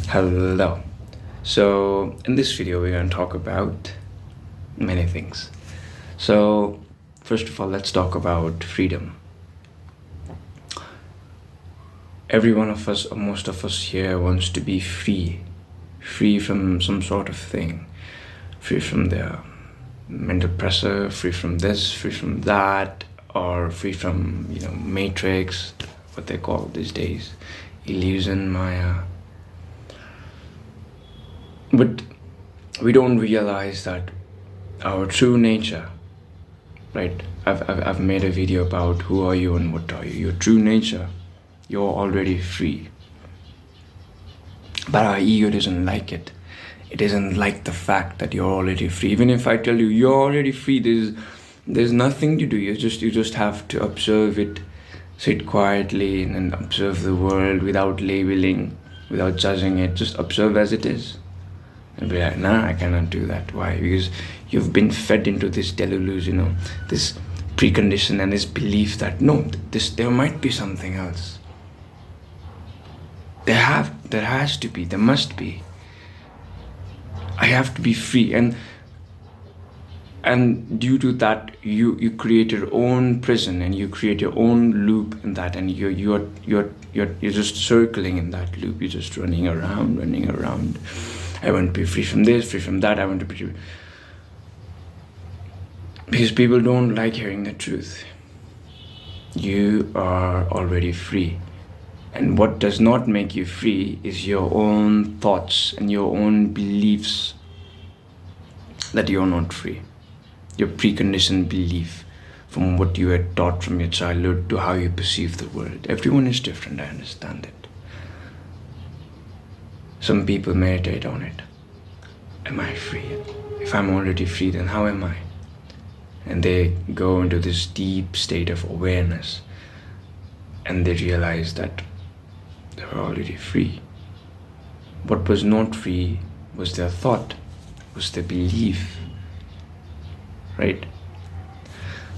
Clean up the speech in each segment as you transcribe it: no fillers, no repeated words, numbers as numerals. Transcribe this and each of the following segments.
Hello. So, in this video, we're going to talk about many things. So, first of all, let's talk about freedom. Every one of us, or most of us here, wants to be free from some sort of thing, free from their mental pressure, free from this, free from that, or free from, matrix, what they call these days, illusion, Maya. But we don't realize that our true nature, right? I've made a video about who are you and what are you. Your true nature, you're already free. But our ego doesn't like it. It doesn't like the fact that you're already free. Even if I tell you you're already free, there's nothing to do. You just have to observe it, sit quietly and observe the world without labeling, without judging it. Just observe as it is. And be like, nah, I cannot do that. Why? Because you've been fed into this delusion, this precondition and this belief that no, there might be something else. There has to be, there must be. I have to be free, and due to that, you create your own prison and you create your own loop in that, and you're just circling in that loop. You're just running around. I want to be free from this, free from that. I want to be... Because people don't like hearing the truth. You are already free. And what does not make you free is your own thoughts and your own beliefs that you're not free. Your preconditioned belief from what you had taught from your childhood to how you perceive the world. Everyone is different, I understand it. Some people meditate on it. Am I free? If I'm already free, then how am I? And they go into this deep state of awareness and they realize that they're already free. What was not free was their thought, was their belief, right?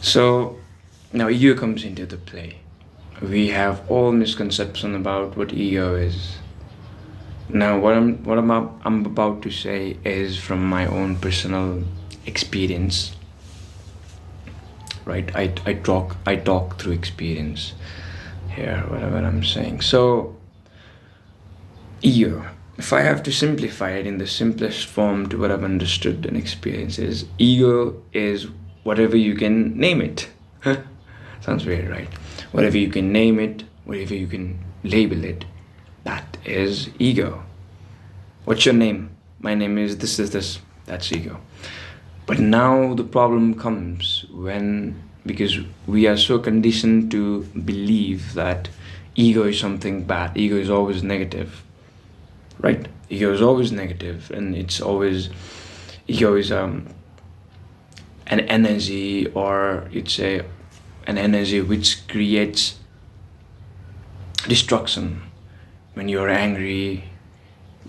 So now ego comes into the play. We have all misconception about what ego is. Now, what I'm about to say is from my own personal experience, right? I talk through experience here, whatever I'm saying. So, ego. If I have to simplify it in the simplest form to what I've understood and experienced is, ego is whatever you can name it. Sounds weird, right? Whatever you can name it, whatever you can label it. That is ego. What's your name? My name is this. That's ego. But now the problem comes because we are so conditioned to believe that ego is something bad. Ego is always negative, right? Ego is always negative, and ego is an energy, or you'd say an energy which creates destruction. When you're angry,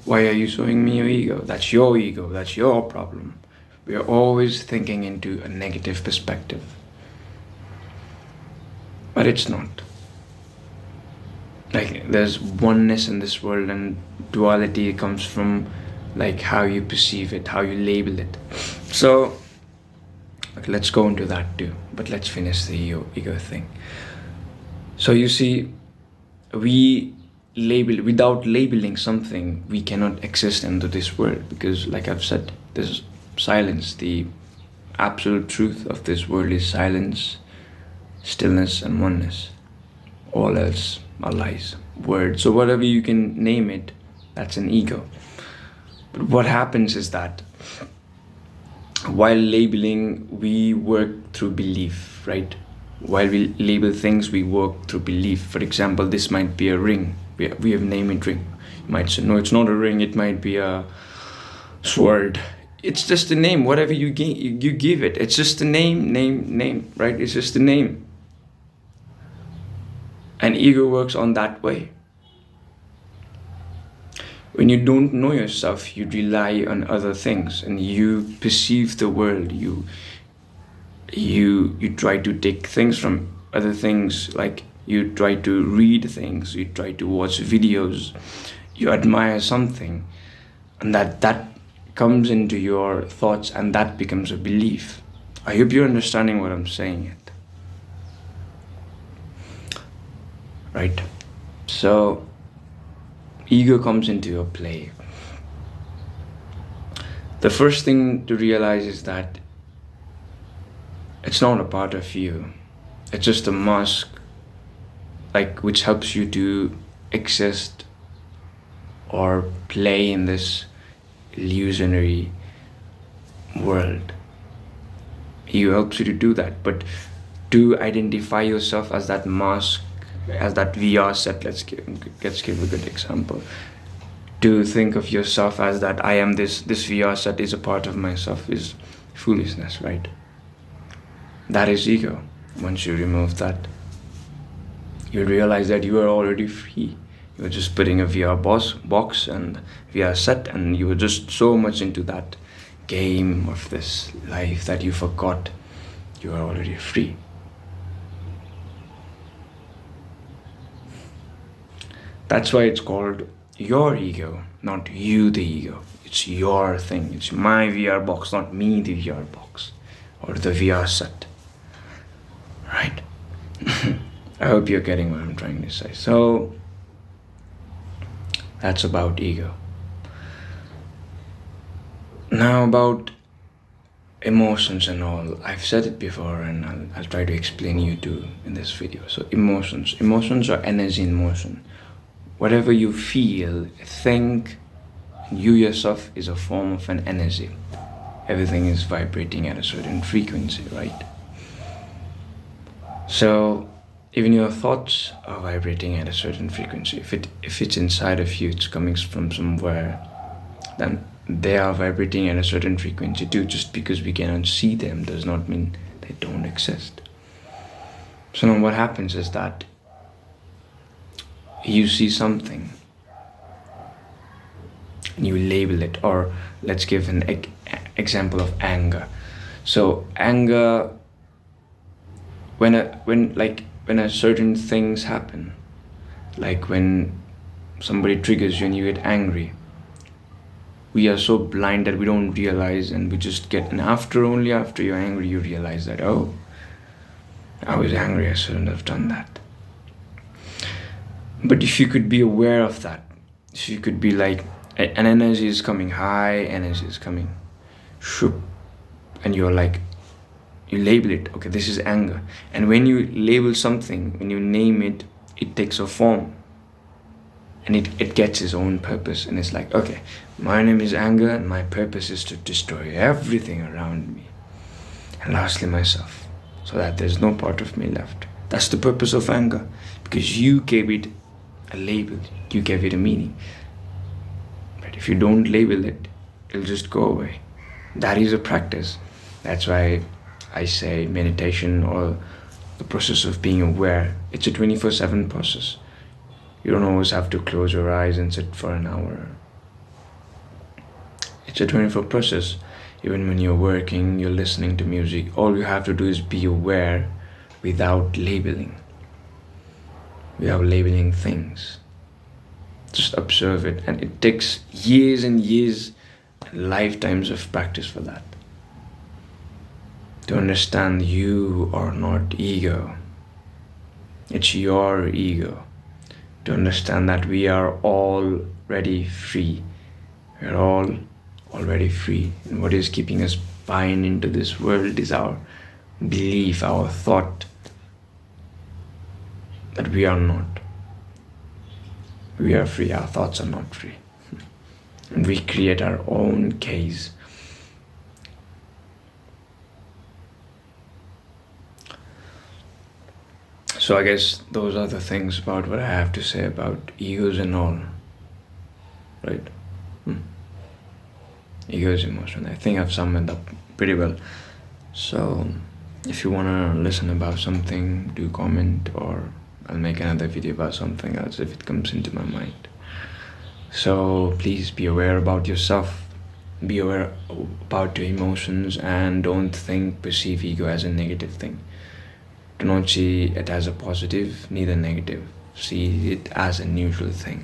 why are you showing me your ego? That's your problem. We are always thinking into a negative perspective. But it's not. Like, there's oneness in this world, and duality comes from like how you perceive it, how you label it. So, okay, let's go into that too. But let's finish the ego thing. So you see, without labeling something, we cannot exist into this world, because like I've said, there's silence. The absolute truth of this world is silence, stillness, and oneness. All else are lies, words. So whatever you can name it, that's an ego. But what happens is that while labeling, we work through belief, right? While we label things, we work through belief. For example, this might be a ring. We have named it ring. You might say, no, it's not a ring. It might be a sword. It's just a name. Whatever you give it. It's just a name, right? It's just a name. And ego works on that way. When you don't know yourself, you rely on other things, and you perceive the world. You try to take things from other things, like you try to read things, you try to watch videos, you admire something, and that comes into your thoughts, and that becomes a belief. I hope you're understanding what I'm saying it. Right? So ego comes into your play. The first thing to realize is that it's not a part of you. It's just a mask, like, which helps you to exist or play in this illusionary world. Ego helps you to do that, but to identify yourself as that mask, as that VR set, let's give a good example. To think of yourself as that I am this VR set is a part of myself is foolishness, right? That is ego. Once you remove that, you realize that you are already free. You're just putting a VR box and VR set, and you were just so much into that game of this life that you forgot you are already free. That's why it's called your ego, not you the ego. It's your thing. It's my VR box, not me the VR box or the VR set. Right? I hope you're getting what I'm trying to say. So that's about ego. Now about emotions and all. I've said it before, and I'll try to explain you too in this video. So emotions are energy in motion. Whatever you feel, think, you yourself is a form of an energy. Everything is vibrating at a certain frequency, right? So even your thoughts are vibrating at a certain frequency. If it's inside of you, it's coming from somewhere, then they are vibrating at a certain frequency too. Just because we cannot see them does not mean they don't exist. So now what happens is that you see something and you label it, or let's give an example of anger. So anger, when a certain things happen, like when somebody triggers you and you get angry, we are so blind that we don't realize, and we just get, and only after you're angry you realize that, oh, I was angry, I shouldn't have done that. But if you could be aware of that, if you could be like, an energy is coming, high energy is coming, shoop, and you're like, you label it, okay, this is anger. And when you label something, when you name it, it takes a form, and it gets its own purpose. And it's like, okay, my name is anger, and my purpose is to destroy everything around me, and lastly myself, so that there's no part of me left. That's the purpose of anger, because you gave it a label, you gave it a meaning. But if you don't label it, it'll just go away. That is a practice. That's why I say meditation, or the process of being aware, it's a 24/7 process. You don't always have to close your eyes and sit for an hour. It's a 24 process. Even when you're working, you're listening to music, all you have to do is be aware without labeling. Without labeling things. Just observe it, and it takes years and years, lifetimes of practice for that. To understand you are not ego. It's your ego. To understand that we are already free. We're all already free. And what is keeping us bound into this world is our belief, our thought that we are not. We are free, our thoughts are not free. And we create our own case. So I guess those are the things about what I have to say about egos and all. Right? Ego is emotion. I think I've summed it up pretty well. So if you want to listen about something, do comment, or I'll make another video about something else if it comes into my mind. So please be aware about yourself. Be aware about your emotions, and don't perceive ego as a negative thing. Do not see it as a positive, neither negative. See it as a neutral thing.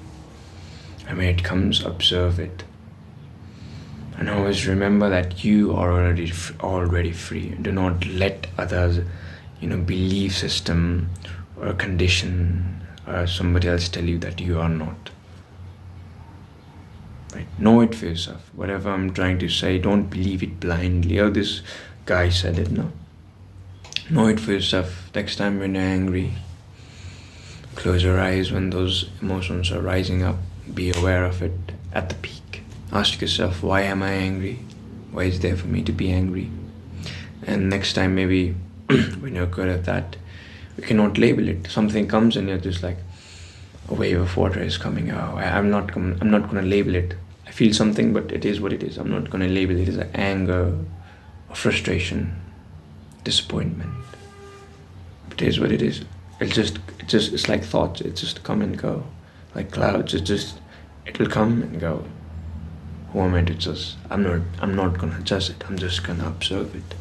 And when it comes, observe it. And always remember that you are already free. Do not let others, belief system or condition or somebody else tell you that you are not. Right? Know it for yourself. Whatever I'm trying to say, don't believe it blindly. Oh, this guy said it. No. Know it for yourself. Next time when you're angry, close your eyes when those emotions are rising up. Be aware of it at the peak. Ask yourself, why am I angry? Why is there for me to be angry? And next time, maybe when you're good at that, you cannot label it. Something comes and you're just like, a wave of water is coming. Oh, I'm not going to label it. I feel something, but it is what it is. I'm not going to label it as anger or frustration, disappointment. It is what it is. It's like thoughts. It just come and go, like clouds. It will come and go. Who am I to judge? I'm not gonna judge it. I'm just gonna observe it.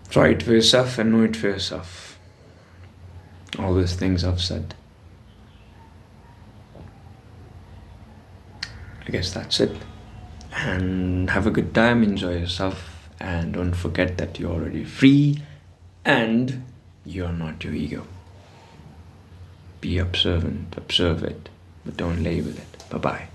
Try it for yourself and know it for yourself. All these things I've said. I guess that's it. And have a good time. Enjoy yourself. And don't forget that you're already free and you're not your ego. Be observant. Observe it. But don't label it. Bye-bye.